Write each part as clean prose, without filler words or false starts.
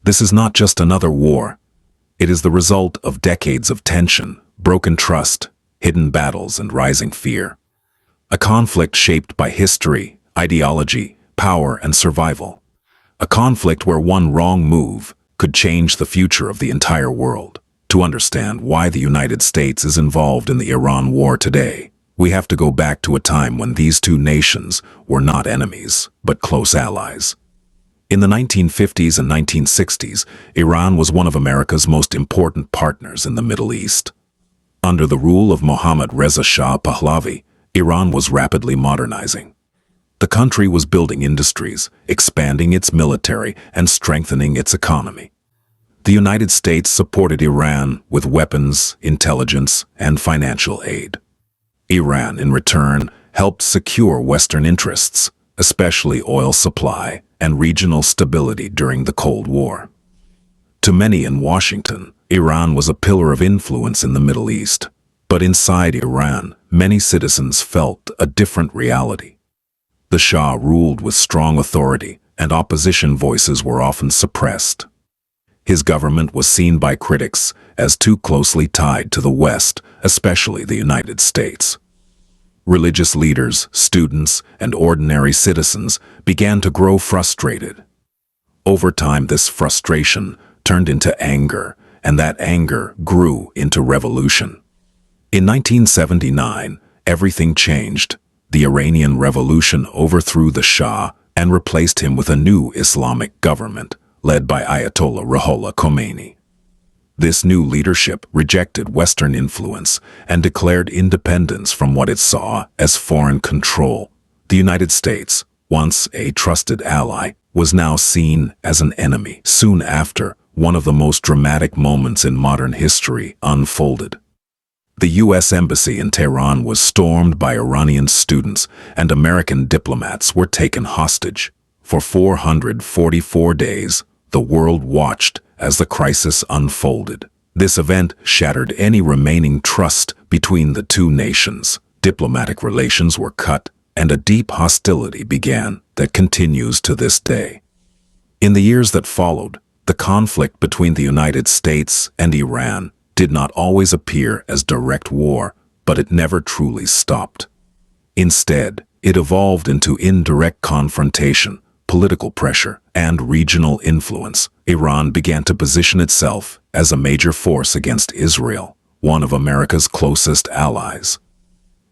This is not just another war. It is the result of decades of tension, broken trust, hidden battles, and rising fear. A conflict shaped by history, ideology, power, and survival. A conflict where one wrong move could change the future of the entire world. To understand why the United States is involved in the Iran war today, we have to go back to a time when these two nations were not enemies, but close allies. In the 1950s and 1960s, Iran was one of America's most important partners in the Middle East. Under the rule of Mohammad Reza Shah Pahlavi, Iran was rapidly modernizing. The country was building industries, expanding its military, and strengthening its economy. The United States supported Iran with weapons, intelligence, and financial aid. Iran, in return, helped secure Western interests, especially oil supply and regional stability during the Cold War. To many in Washington, Iran was a pillar of influence in the Middle East. But inside Iran, many citizens felt a different reality. The Shah ruled with strong authority, and opposition voices were often suppressed. His government was seen by critics as too closely tied to the West, especially the United States. Religious leaders, students, and ordinary citizens began to grow frustrated. Over time, this frustration turned into anger, and that anger grew into revolution. In 1979, everything changed. The Iranian Revolution overthrew the Shah and replaced him with a new Islamic government, led by Ayatollah Ruhollah Khomeini. This new leadership rejected Western influence and declared independence from what it saw as foreign control. The United States, once a trusted ally, was now seen as an enemy. Soon after, one of the most dramatic moments in modern history unfolded. The U.S. Embassy in Tehran was stormed by Iranian students, and American diplomats were taken hostage. For 444 days, the world watched as the crisis unfolded. This event shattered any remaining trust between the two nations. Diplomatic relations were cut, and a deep hostility began that continues to this day. In the years that followed, the conflict between the United States and Iran did not always appear as direct war, but it never truly stopped. Instead, it evolved into indirect confrontation, political pressure, and regional influence. Iran began to position itself as a major force against Israel, one of America's closest allies.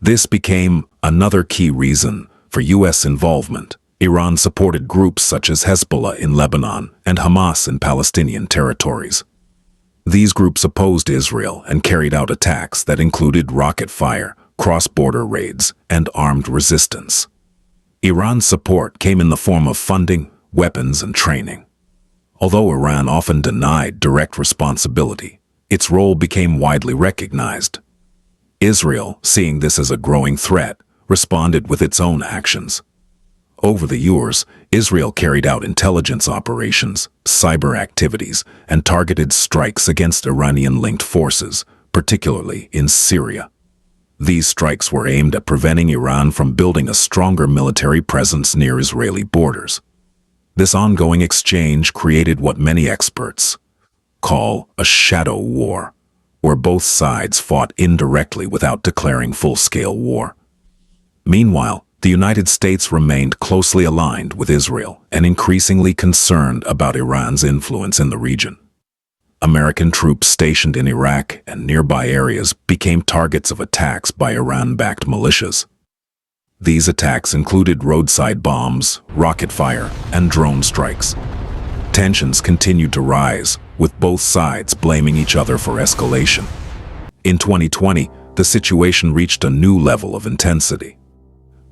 This became another key reason for U.S. involvement. Iran supported groups such as Hezbollah in Lebanon and Hamas in Palestinian territories. These groups opposed Israel and carried out attacks that included rocket fire, cross-border raids, and armed resistance. Iran's support came in the form of funding, weapons, and training. Although Iran often denied direct responsibility, its role became widely recognized. Israel, seeing this as a growing threat, responded with its own actions. Over the years, Israel carried out intelligence operations, cyber activities, and targeted strikes against Iranian-linked forces, particularly in Syria. These strikes were aimed at preventing Iran from building a stronger military presence near Israeli borders. This ongoing exchange created what many experts call a shadow war, where both sides fought indirectly without declaring full-scale war. Meanwhile, the United States remained closely aligned with Israel and increasingly concerned about Iran's influence in the region. American troops stationed in Iraq and nearby areas became targets of attacks by Iran-backed militias. These attacks included roadside bombs, rocket fire, and drone strikes. Tensions continued to rise, with both sides blaming each other for escalation. In 2020, the situation reached a new level of intensity.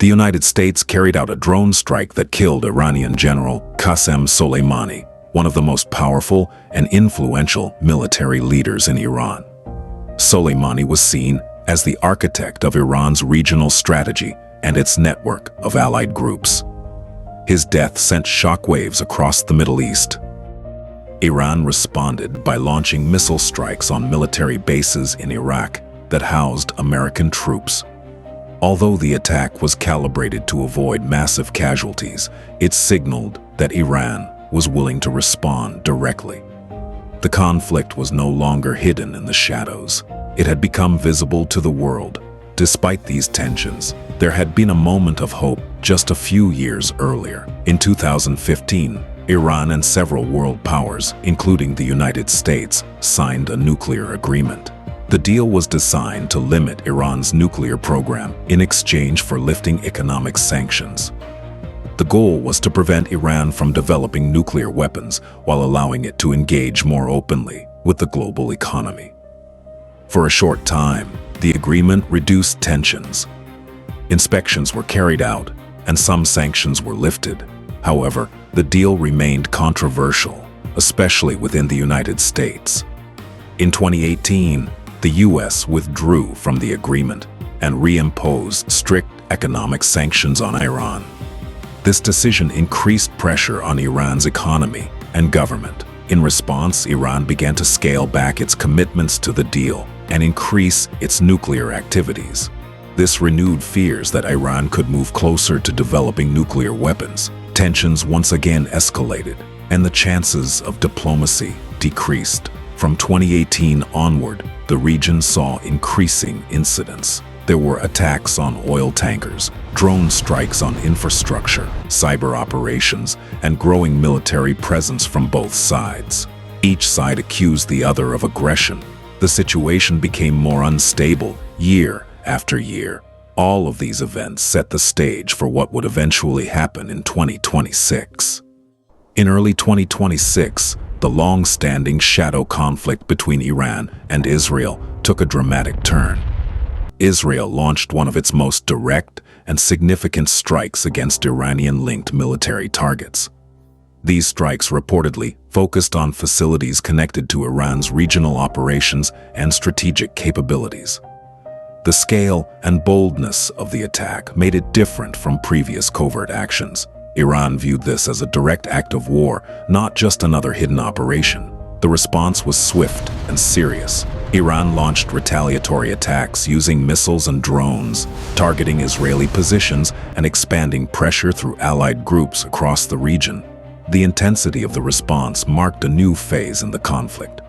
The United States carried out a drone strike that killed Iranian General Qasem Soleimani, one of the most powerful and influential military leaders in Iran. Soleimani was seen as the architect of Iran's regional strategy and its network of allied groups. His death sent shockwaves across the Middle East. Iran responded by launching missile strikes on military bases in Iraq that housed American troops. Although the attack was calibrated to avoid massive casualties, it signaled that Iran was willing to respond directly. The conflict was no longer hidden in the shadows. It had become visible to the world. Despite these tensions, there had been a moment of hope just a few years earlier. In 2015, Iran and several world powers, including the United States, signed a nuclear agreement. The deal was designed to limit Iran's nuclear program in exchange for lifting economic sanctions. The goal was to prevent Iran from developing nuclear weapons while allowing it to engage more openly with the global economy. For a short time, the agreement reduced tensions. Inspections were carried out, and some sanctions were lifted. However, the deal remained controversial, especially within the United States. In 2018, the U.S. withdrew from the agreement and reimposed strict economic sanctions on Iran. This decision increased pressure on Iran's economy and government. In response, Iran began to scale back its commitments to the deal and increase its nuclear activities. This renewed fears that Iran could move closer to developing nuclear weapons. Tensions once again escalated, and the chances of diplomacy decreased. From 2018 onward, the region saw increasing incidents. There were attacks on oil tankers, drone strikes on infrastructure, cyber operations, and growing military presence from both sides. Each side accused the other of aggression. The situation became more unstable year after year. All of these events set the stage for what would eventually happen in 2026. In early 2026, the long-standing shadow conflict between Iran and Israel took a dramatic turn. Israel launched one of its most direct and significant strikes against Iranian-linked military targets. These strikes reportedly focused on facilities connected to Iran's regional operations and strategic capabilities. The scale and boldness of the attack made it different from previous covert actions. Iran viewed this as a direct act of war, not just another hidden operation. The response was swift and serious. Iran launched retaliatory attacks using missiles and drones, targeting Israeli positions and expanding pressure through allied groups across the region. The intensity of the response marked a new phase in the conflict.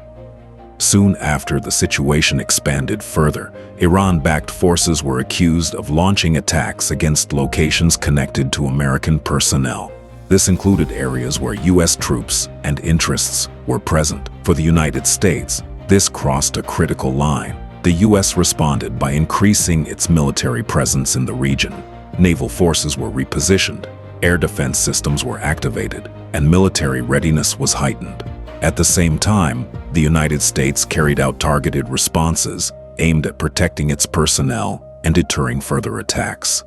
Soon after the situation expanded further, Iran-backed forces were accused of launching attacks against locations connected to American personnel. This included areas where U.S. troops and interests were present. For the United States, this crossed a critical line. The U.S. responded by increasing its military presence in the region. Naval forces were repositioned, air defense systems were activated, and military readiness was heightened. At the same time, the United States carried out targeted responses aimed at protecting its personnel and deterring further attacks.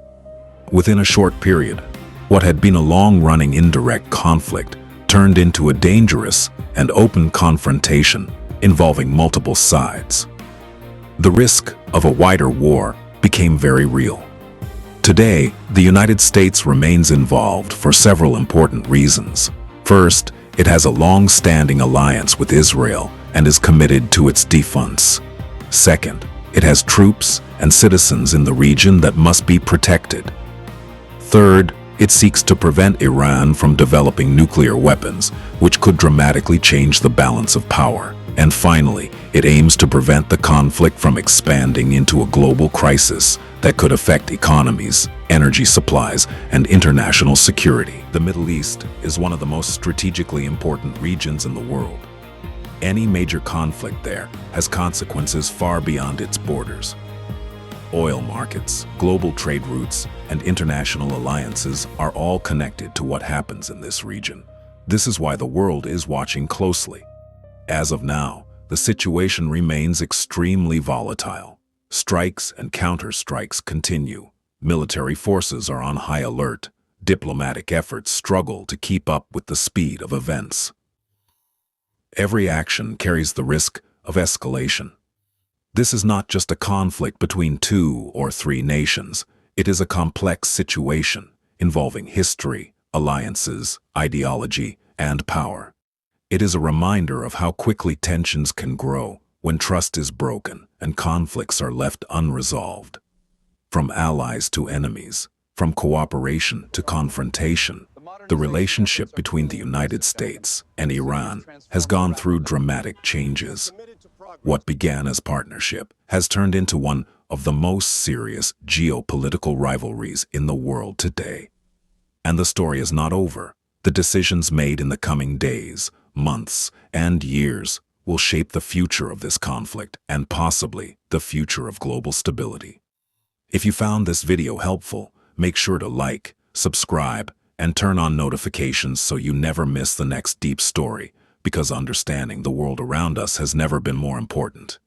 Within a short period, what had been a long-running indirect conflict turned into a dangerous and open confrontation involving multiple sides. The risk of a wider war became very real. Today, the United States remains involved for several important reasons. First, it has a long-standing alliance with Israel and is committed to its defense. Second, it has troops and citizens in the region that must be protected. Third, it seeks to prevent Iran from developing nuclear weapons, which could dramatically change the balance of power. And finally, it aims to prevent the conflict from expanding into a global crisis that could affect economies, energy supplies, and international security. The Middle East is one of the most strategically important regions in the world. Any major conflict there has consequences far beyond its borders. Oil markets, global trade routes, and international alliances are all connected to what happens in this region. This is why the world is watching closely. As of now, the situation remains extremely volatile. Strikes and counter-strikes continue. Military forces are on high alert. Diplomatic efforts struggle to keep up with the speed of events. Every action carries the risk of escalation. This is not just a conflict between 2 or 3 nations. It is a complex situation involving history, alliances, ideology, and power. It is a reminder of how quickly tensions can grow when trust is broken and conflicts are left unresolved. From allies to enemies, from cooperation to confrontation, The relationship between the United States and Iran has gone through dramatic changes. What began as partnership has turned into one of the most serious geopolitical rivalries in the world today. And the story is not over. The decisions made in the coming days, months, and years will shape the future of this conflict and possibly the future of global stability. If you found this video helpful, make sure to like, subscribe, and turn on notifications so you never miss the next deep story, because understanding the world around us has never been more important.